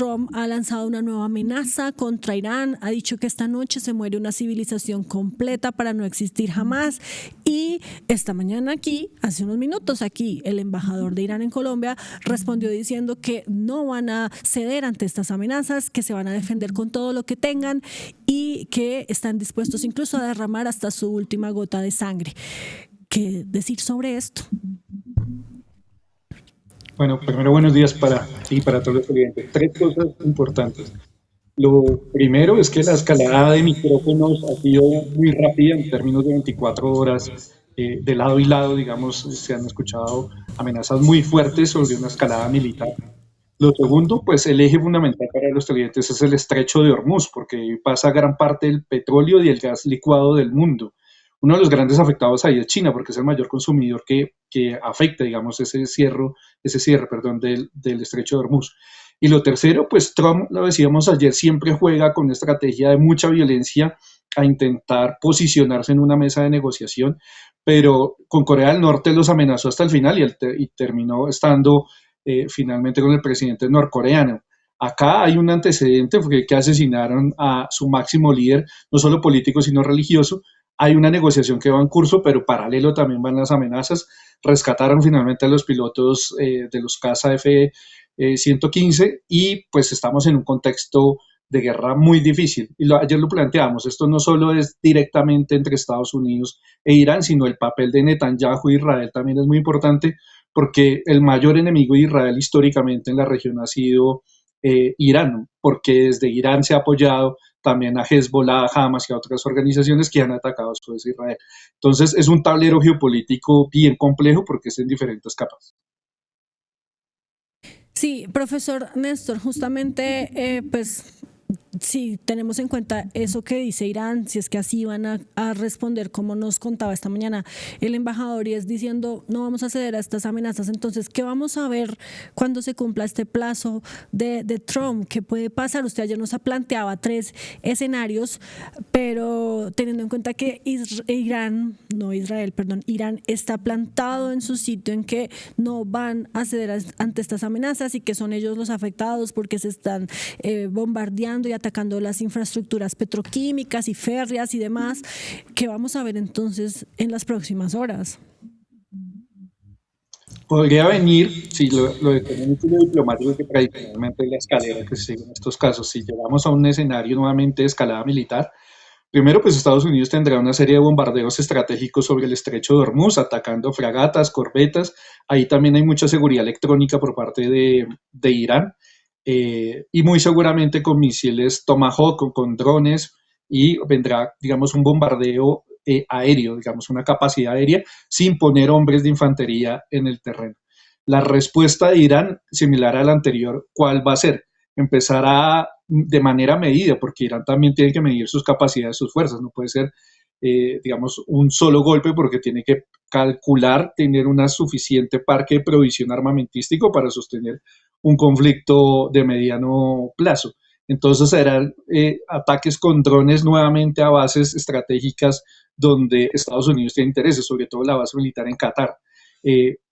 Trump ha lanzado una nueva amenaza contra Irán, ha dicho que esta noche se muere una civilización completa para no existir jamás, y esta mañana aquí, hace unos minutos aquí, el embajador de Irán en Colombia respondió diciendo que no van a ceder ante estas amenazas, que se van a defender con todo lo que tengan y que están dispuestos incluso a derramar hasta su última gota de sangre. ¿Qué decir sobre esto? Bueno, primero buenos días para ti y para todos los clientes. Tres cosas importantes. Lo primero es que la escalada de micrófonos ha sido muy rápida en términos de 24 horas. De lado y lado, digamos, se han escuchado amenazas muy fuertes sobre una escalada militar. Lo segundo, pues el eje fundamental para los clientes es el estrecho de Hormuz, porque ahí pasa gran parte del petróleo y el gas licuado del mundo. Uno de los grandes afectados ahí es China, porque es el mayor consumidor que afecta, digamos, ese cierre, perdón, del estrecho de Hormuz. Y lo tercero, pues Trump, lo decíamos ayer, siempre juega con una estrategia de mucha violencia a intentar posicionarse en una mesa de negociación, pero con Corea del Norte los amenazó hasta el final y terminó estando finalmente con el presidente norcoreano. Acá hay un antecedente que asesinaron a su máximo líder, no solo político, sino religioso. Hay una negociación que va en curso, pero paralelo también van las amenazas. Rescataron finalmente a los pilotos de los caza F-115 y pues estamos en un contexto de guerra muy difícil. Y ayer lo planteamos, esto no solo es directamente entre Estados Unidos e Irán, sino el papel de Netanyahu e Israel también es muy importante, porque el mayor enemigo de Israel históricamente en la región ha sido Irán, porque desde Irán se ha apoyado también a Hezbollah, a Hamas y a otras organizaciones que han atacado a su vez a Israel. Entonces es un tablero geopolítico bien complejo porque es en diferentes capas. Sí, profesor Néstor, justamente pues si tenemos en cuenta eso que dice Irán, si es que así van a responder, como nos contaba esta mañana el embajador, y es diciendo no vamos a ceder a estas amenazas, entonces, ¿qué vamos a ver cuando se cumpla este plazo de Trump? ¿Qué puede pasar? Usted ayer nos planteaba tres escenarios, pero teniendo en cuenta que Irán está plantado en su sitio, en que no van a ceder ante estas amenazas y que son ellos los afectados porque se están bombardeando y atacando las infraestructuras petroquímicas y férreas y demás. ¿Qué vamos a ver entonces en las próximas horas? Podría venir, si lo económico y lo diplomático, que tradicionalmente es la escalera que se sigue en estos casos, si llegamos a un escenario nuevamente de escalada militar, primero, pues Estados Unidos tendrá una serie de bombardeos estratégicos sobre el estrecho de Hormuz, atacando fragatas, corbetas. Ahí también hay mucha seguridad electrónica por parte de Irán. Y muy seguramente con misiles Tomahawk, con drones, y vendrá, digamos, un bombardeo aéreo, digamos, una capacidad aérea, sin poner hombres de infantería en el terreno. La respuesta de Irán, similar a la anterior, ¿cuál va a ser? Empezar de manera medida, porque Irán también tiene que medir sus capacidades, sus fuerzas, no puede ser, digamos, un solo golpe, porque tiene que calcular, tener un suficiente parque de provisión armamentístico para sostener un conflicto de mediano plazo. Entonces serán ataques con drones nuevamente a bases estratégicas donde Estados Unidos tiene intereses, sobre todo la base militar en Qatar.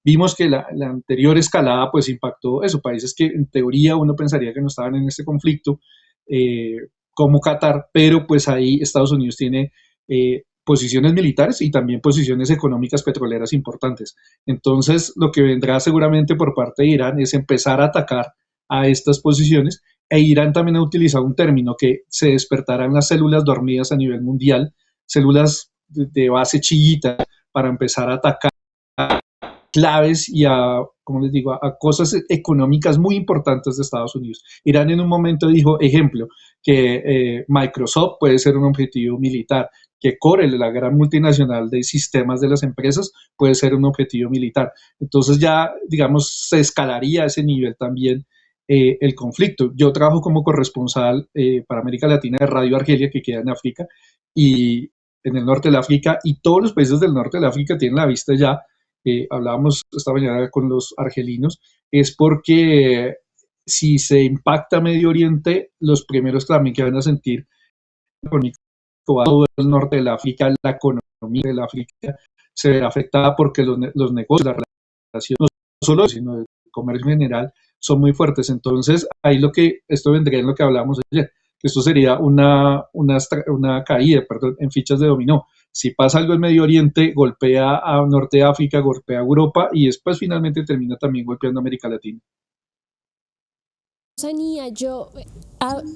Vimos que la anterior escalada pues impactó esos países que en teoría uno pensaría que no estaban en este conflicto, como Qatar, pero pues ahí Estados Unidos tiene posiciones militares y también posiciones económicas petroleras importantes. Entonces, lo que vendrá seguramente por parte de Irán es empezar a atacar a estas posiciones, e Irán también ha utilizado un término que se despertarán las células dormidas a nivel mundial, células de base chiquita, para empezar a atacar claves y como les digo, a cosas económicas muy importantes de Estados Unidos. Irán en un momento dijo, ejemplo, que Microsoft puede ser un objetivo militar, que Corel, la gran multinacional de sistemas de las empresas, puede ser un objetivo militar. Entonces ya, digamos, se escalaría a ese nivel también el conflicto. Yo trabajo como corresponsal para América Latina de Radio Argelia, que queda en África, y en el norte de África, y todos los países del norte de África tienen la vista ya, hablábamos esta mañana con los argelinos, es porque si se impacta Medio Oriente, los primeros también que van a sentir todo el norte del África, la economía del África se verá afectada porque los negocios, la relación, no solo, sino el comercio en general, son muy fuertes. Entonces, ahí esto vendría en lo que hablábamos ayer, que esto sería una caída, perdón, en fichas de dominó. Si pasa algo en Medio Oriente, golpea a Norte de África, golpea a Europa y después finalmente termina también golpeando a América Latina. Sanía, yo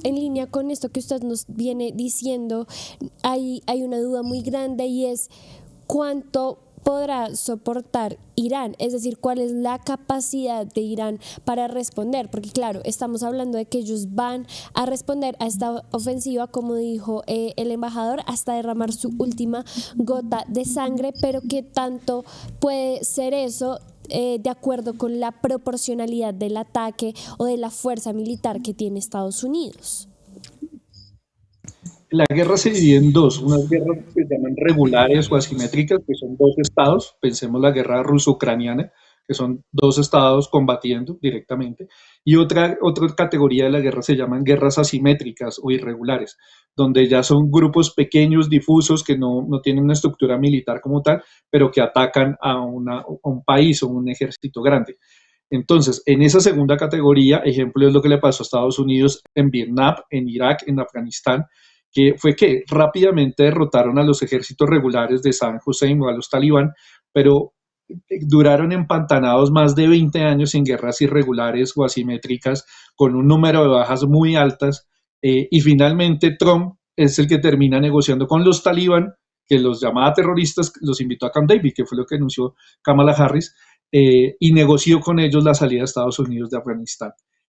en línea con esto que usted nos viene diciendo, hay una duda muy grande y es cuánto podrá soportar Irán, es decir, cuál es la capacidad de Irán para responder, porque claro, estamos hablando de que ellos van a responder a esta ofensiva, como dijo el embajador, hasta derramar su última gota de sangre, pero ¿qué tanto puede ser eso de acuerdo con la proporcionalidad del ataque o de la fuerza militar que tiene Estados Unidos? La guerra se divide en dos, unas guerras que se llaman regulares o asimétricas, que son dos estados, pensemos la guerra ruso-ucraniana, que son dos estados combatiendo directamente, y otra categoría de la guerra se llaman guerras asimétricas o irregulares, donde ya son grupos pequeños, difusos, que no tienen una estructura militar como tal, pero que atacan a un país o un ejército grande. Entonces, en esa segunda categoría, ejemplo es lo que le pasó a Estados Unidos en Vietnam, en Irak, en Afganistán, que fue que rápidamente derrotaron a los ejércitos regulares de Saddam Hussein o a los talibán, pero duraron empantanados más de 20 años en guerras irregulares o asimétricas, con un número de bajas muy altas, y finalmente Trump es el que termina negociando con los talibán, que los llamaba terroristas, los invitó a Camp David, que fue lo que anunció Kamala Harris, y negoció con ellos la salida de Estados Unidos de Afganistán.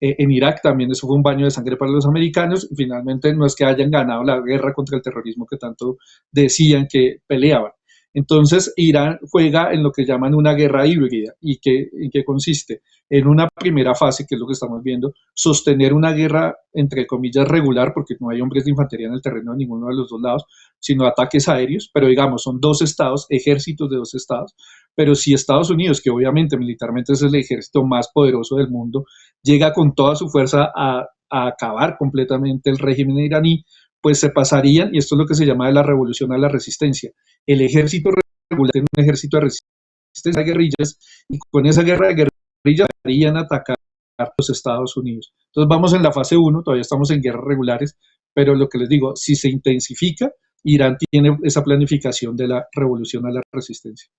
En Irak también eso fue un baño de sangre para los americanos y finalmente no es que hayan ganado la guerra contra el terrorismo que tanto decían que peleaban. Entonces, Irán juega en lo que llaman una guerra híbrida. ¿En qué consiste? En una primera fase, que es lo que estamos viendo, sostener una guerra, entre comillas, regular, porque no hay hombres de infantería en el terreno de ninguno de los dos lados, sino ataques aéreos, pero digamos, son dos estados, ejércitos de dos estados. Pero si Estados Unidos, que obviamente militarmente es el ejército más poderoso del mundo, llega con toda su fuerza a acabar completamente el régimen iraní, pues se pasarían, y esto es lo que se llama de la revolución a la resistencia. El ejército regular es un ejército de resistencia a guerrillas, y con esa guerra de guerrillas harían atacar a los Estados Unidos. Entonces vamos en la fase 1, todavía estamos en guerras regulares, pero lo que les digo, si se intensifica, Irán tiene esa planificación de la revolución a la resistencia.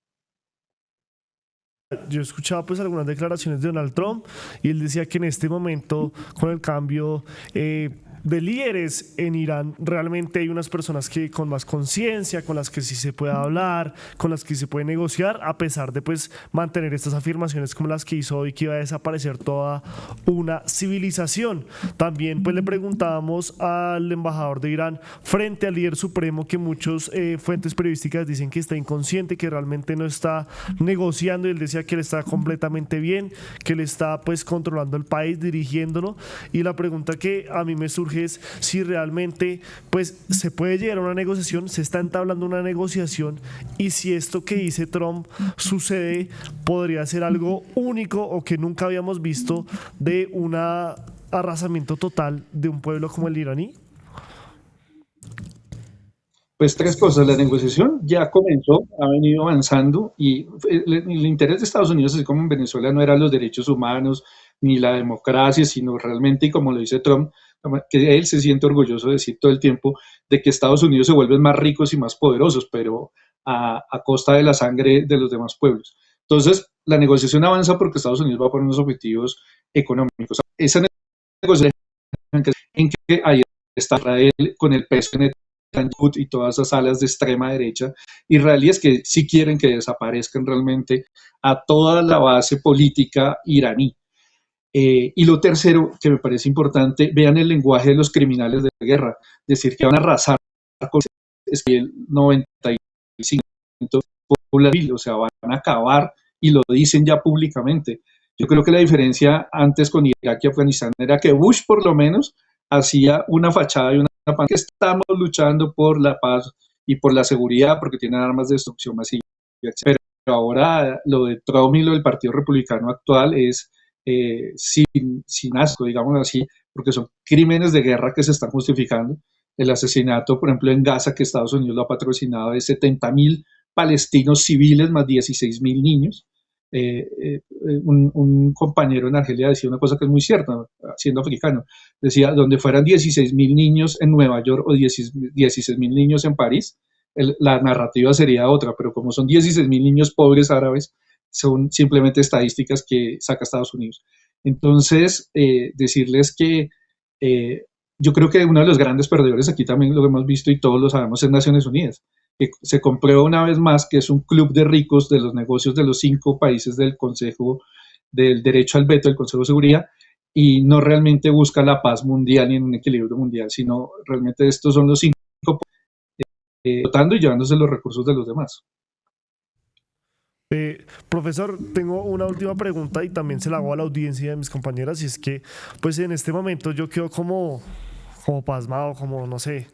Yo escuchaba pues algunas declaraciones de Donald Trump y él decía que en este momento con el cambio de líderes en Irán realmente hay unas personas que con más conciencia, con las que sí se puede hablar, con las que se puede negociar, a pesar de pues mantener estas afirmaciones como las que hizo hoy, que iba a desaparecer toda una civilización. También pues le preguntábamos al embajador de Irán frente al líder supremo, que muchas fuentes periodísticas dicen que está inconsciente, que realmente no está negociando, y él decía que él está completamente bien, que él está pues controlando el país, dirigiéndolo, y la pregunta que a mí me surge es si realmente pues se puede llegar a una negociación, se está entablando una negociación, y si esto que dice Trump sucede, podría ser algo único o que nunca habíamos visto de un arrasamiento total de un pueblo como el iraní. Pues tres cosas, la negociación ya comenzó, ha venido avanzando y el interés de Estados Unidos, así como en Venezuela, no eran los derechos humanos ni la democracia, sino realmente, y como lo dice Trump, que él se siente orgulloso de decir todo el tiempo, de que Estados Unidos se vuelven más ricos y más poderosos, pero a costa de la sangre de los demás pueblos. Entonces, la negociación avanza porque Estados Unidos va a poner unos objetivos económicos. Esa negociación en que ahí está Israel con el peso en y todas esas alas de extrema derecha israelíes que sí quieren que desaparezcan realmente a toda la base política iraní. Y lo tercero, que me parece importante, vean el lenguaje de los criminales de guerra, decir que van a arrasar con el 95% población, o sea, van a acabar, y lo dicen ya públicamente. Yo creo que la diferencia antes con Irak y Afganistán era que Bush por lo menos hacía una fachada y una que estamos luchando por la paz y por la seguridad porque tienen armas de destrucción masiva. Pero ahora lo de Trump y lo del Partido Republicano actual es sin asco, digamos así, porque son crímenes de guerra que se están justificando. El asesinato, por ejemplo, en Gaza, que Estados Unidos lo ha patrocinado, de 70.000 palestinos civiles más 16.000 niños. Un compañero en Argelia decía una cosa que es muy cierta, siendo africano. Decía, donde fueran 16.000 niños en Nueva York o 16.000 niños en París, la narrativa sería otra, pero como son 16.000 niños pobres árabes, son simplemente estadísticas que saca Estados Unidos. Entonces, decirles que yo creo que uno de los grandes perdedores aquí también lo hemos visto y todos lo sabemos es Naciones Unidas, que se comprueba una vez más que es un club de ricos de los negocios de los 5 países del Consejo del Derecho al Veto del Consejo de Seguridad y no realmente busca la paz mundial ni en un equilibrio mundial, sino realmente estos son los 5 votando y llevándose los recursos de los demás. Profesor, tengo una última pregunta y también se la hago a la audiencia de mis compañeras y es que pues en este momento yo quedo como pasmado, como no sé,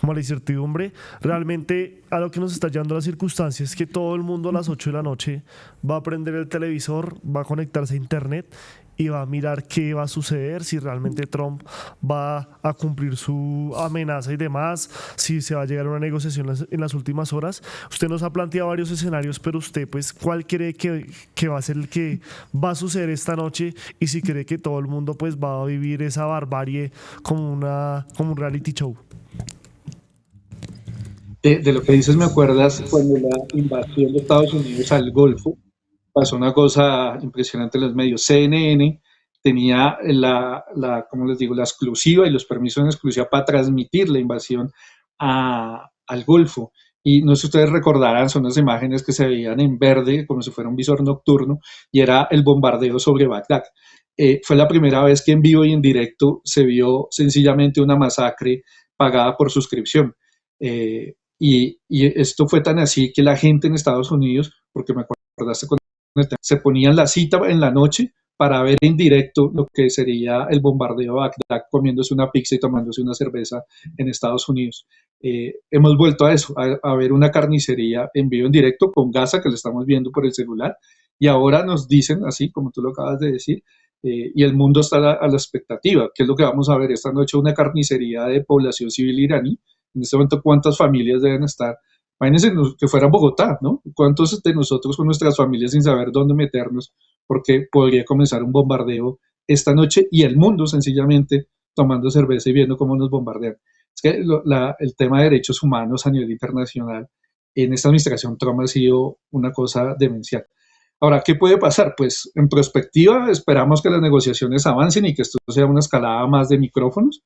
como la incertidumbre. Realmente a lo que nos está llevando la circunstancia es que todo el mundo a las 8 de la noche va a prender el televisor, va a conectarse a internet y va a mirar qué va a suceder, si realmente Trump va a cumplir su amenaza y demás, si se va a llegar a una negociación en las últimas horas. Usted nos ha planteado varios escenarios, pero usted, pues, ¿cuál cree que va a ser el que va a suceder esta noche? Y si cree que todo el mundo, pues, va a vivir esa barbarie como un reality show. De lo que dices me acuerdas cuando la invasión de Estados Unidos al Golfo, pasó una cosa impresionante en los medios. CNN tenía como les digo, la exclusiva y los permisos en exclusiva para transmitir la invasión al Golfo. Y no sé si ustedes recordarán, son las imágenes que se veían en verde, como si fuera un visor nocturno, y era el bombardeo sobre Bagdad. Fue la primera vez que en vivo y en directo se vio sencillamente una masacre pagada por suscripción. Y esto fue tan así que la gente en Estados Unidos, porque me acordaste con se ponían la cita en la noche para ver en directo lo que sería el bombardeo a Bagdad, comiéndose una pizza y tomándose una cerveza en Estados Unidos. Hemos vuelto a eso, a ver una carnicería en vivo en directo con Gaza, que lo estamos viendo por el celular, y ahora nos dicen, así como tú lo acabas de decir, y el mundo está a la expectativa. ¿Qué es lo que vamos a ver esta noche? Una carnicería de población civil iraní. En este momento, ¿cuántas familias deben estar? Imagínense que fuera Bogotá, ¿no? ¿Cuántos de nosotros con nuestras familias sin saber dónde meternos? Porque podría comenzar un bombardeo esta noche y el mundo sencillamente tomando cerveza y viendo cómo nos bombardean. Es que el tema de derechos humanos a nivel internacional en esta administración Trump ha sido una cosa demencial. Ahora, ¿qué puede pasar? Pues en perspectiva esperamos que las negociaciones avancen y que esto sea una escalada más de micrófonos,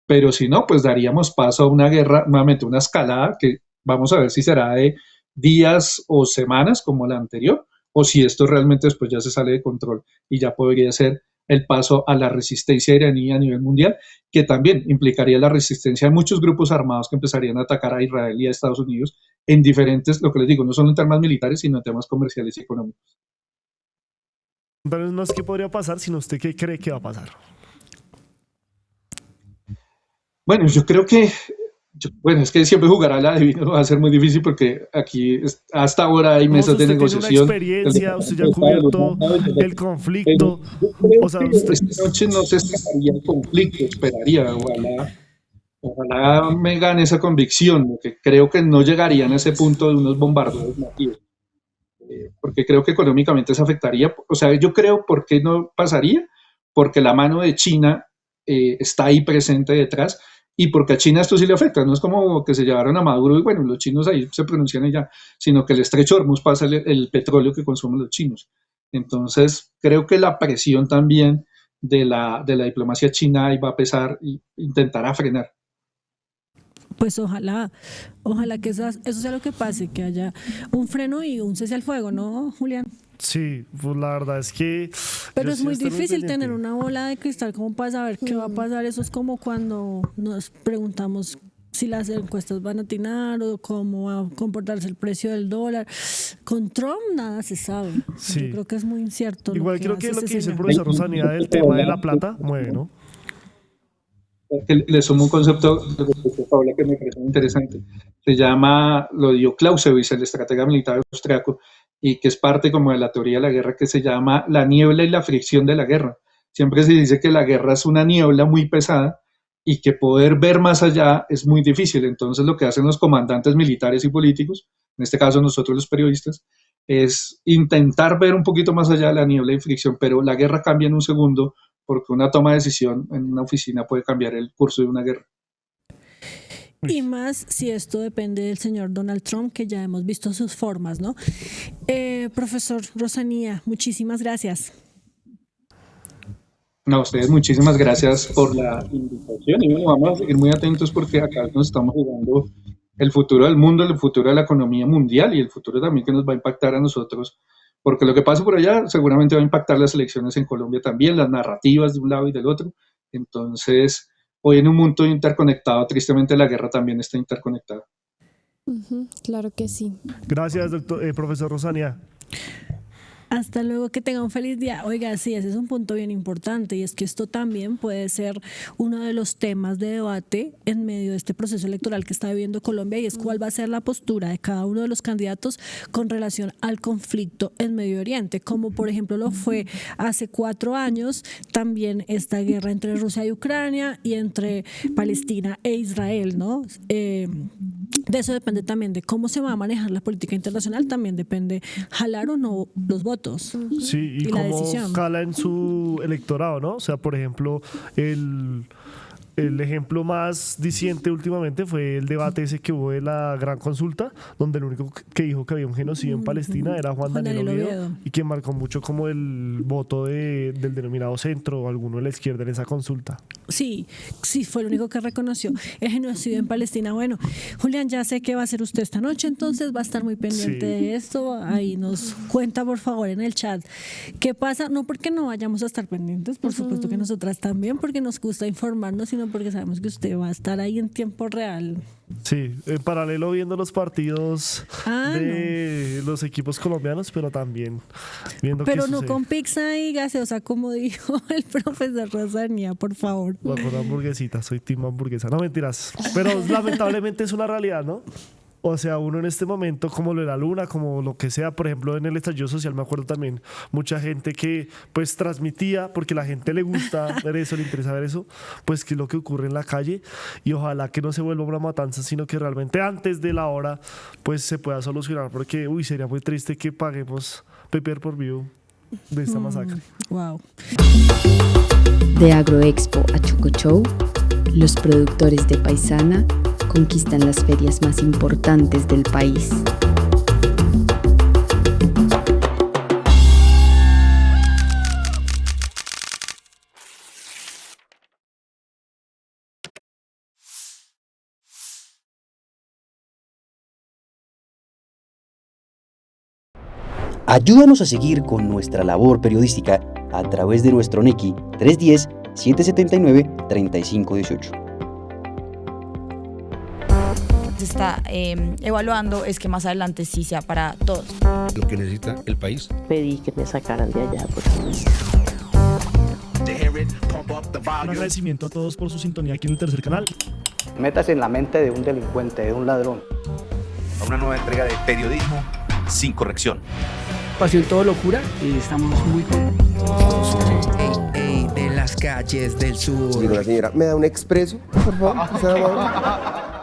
pero si no, pues daríamos paso a una guerra, nuevamente una escalada que vamos a ver si será de días o semanas como la anterior, o si esto realmente después ya se sale de control y ya podría ser el paso a la resistencia iraní a nivel mundial, que también implicaría la resistencia de muchos grupos armados que empezarían a atacar a Israel y a Estados Unidos en diferentes, lo que les digo, no solo en temas militares, sino en temas comerciales y económicos. Entonces no es qué podría pasar, sino usted qué cree que va a pasar. Bueno, yo creo que bueno, es que siempre jugar a la adivino va a ser muy difícil porque aquí hasta ahora hay mesas de negociación. Usted tiene una experiencia, usted ya ha cubierto el conflicto. O sea, esta noche no se estaría el conflicto, esperaría, ojalá me gane esa convicción, que creo que no llegarían a ese punto de unos bombardeos masivos, porque creo que económicamente se afectaría. O sea, yo creo por qué no pasaría, porque la mano de China está ahí presente detrás. Y porque a China esto sí le afecta, no es como que se llevaron a Maduro y bueno, los chinos ahí se pronuncian y ya, sino que el estrecho de Hormuz pasa el petróleo que consumen los chinos. Entonces, creo que la presión también de la diplomacia china ahí va a pesar e intentará frenar. Pues ojalá que eso sea lo que pase, que haya un freno y un cese al fuego, ¿no, Julián? Sí, pues la verdad es que... Pero es muy difícil tener una bola de cristal como para saber qué va a pasar. Eso es como cuando nos preguntamos si las encuestas van a atinar o cómo va a comportarse el precio del dólar. Con Trump nada se sabe. Sí. Yo creo que es muy incierto. Igual creo que lo que dice el profesor Rosanía del tema de la plata mueve, ¿no? Le sumo un concepto de Paula que me parece muy interesante. Se llama, lo dio Clausewitz, el estratega militar austriaco, y que es parte como de la teoría de la guerra, que se llama la niebla y la fricción de la guerra. Siempre se dice que la guerra es una niebla muy pesada y que poder ver más allá es muy difícil. Entonces lo que hacen los comandantes militares y políticos, en este caso nosotros los periodistas, es intentar ver un poquito más allá de la niebla de fricción, pero la guerra cambia en un segundo porque una toma de decisión en una oficina puede cambiar el curso de una guerra. Y más si esto depende del señor Donald Trump, que ya hemos visto sus formas, ¿no? Profesor Rosanía, muchísimas gracias. No, a ustedes muchísimas gracias por la invitación y bueno, vamos a seguir muy atentos porque acá nos estamos jugando el futuro del mundo, el futuro de la economía mundial y el futuro también que nos va a impactar a nosotros, porque lo que pasa por allá seguramente va a impactar las elecciones en Colombia también, las narrativas de un lado y del otro. Entonces, hoy en un mundo interconectado, tristemente la guerra también está interconectada. Claro que sí. Gracias, profesor Rosanía. Hasta luego, que tenga un feliz día. Oiga, sí, ese es un punto bien importante y es que esto también puede ser uno de los temas de debate en medio de este proceso electoral que está viviendo Colombia y es cuál va a ser la postura de cada uno de los candidatos con relación al conflicto en Medio Oriente, como por ejemplo lo fue hace 4 años, también esta guerra entre Rusia y Ucrania y entre Palestina e Israel, ¿no? De eso depende también de cómo se va a manejar la política internacional, también depende jalar o no los votos. Sí, y la cómo decisión cala en su electorado, ¿no? O sea, por ejemplo, el ejemplo más diciente últimamente fue el debate ese que hubo de la gran consulta, donde el único que dijo que había un genocidio en Palestina era Juan Daniel Oviedo, y que marcó mucho como el voto del denominado centro o alguno de la izquierda en esa consulta. Sí, fue el único que reconoció el genocidio en Palestina. Bueno, Julián, ya sé que va a hacer usted esta noche, entonces va a estar muy pendiente de esto. Ahí nos cuenta, por favor, en el chat qué pasa. No porque no vayamos a estar pendientes, por supuesto que nosotras también, porque nos gusta informarnos, sino porque sabemos que usted va a estar ahí en tiempo real. Sí, en paralelo viendo los partidos de los equipos colombianos, pero también viendo pero qué no sucede. con pizza y gaseosa, como dijo el profesor Rosanía, por favor. Va con hamburguesita, soy team hamburguesa. No, mentiras. Pero lamentablemente es una realidad, ¿no? O sea, uno en este momento, como lo de la luna, como lo que sea, por ejemplo, en el estallido social, me acuerdo también mucha gente que pues transmitía, porque a la gente le gusta ver eso, le interesa ver eso, pues qué es lo que ocurre en la calle y ojalá que no se vuelva una matanza, sino que realmente antes de la hora pues se pueda solucionar, porque sería muy triste que paguemos pay por view de esta masacre. Wow. De Agroexpo a Choco Show, los productores de Paisana conquistan las ferias más importantes del país. Ayúdanos a seguir con nuestra labor periodística a través de nuestro NECI 310-779-3518. Se está evaluando es que más adelante sí sea para todos. Lo que necesita el país. Pedí que me sacaran de allá. Un agradecimiento a todos por su sintonía aquí en el tercer canal. Métase en la mente de un delincuente, de un ladrón. A una nueva entrega de periodismo sin corrección. Pasión todo locura y estamos muy contentos. De las calles del sur. Digo, la señora, ¿me da un expreso, por favor?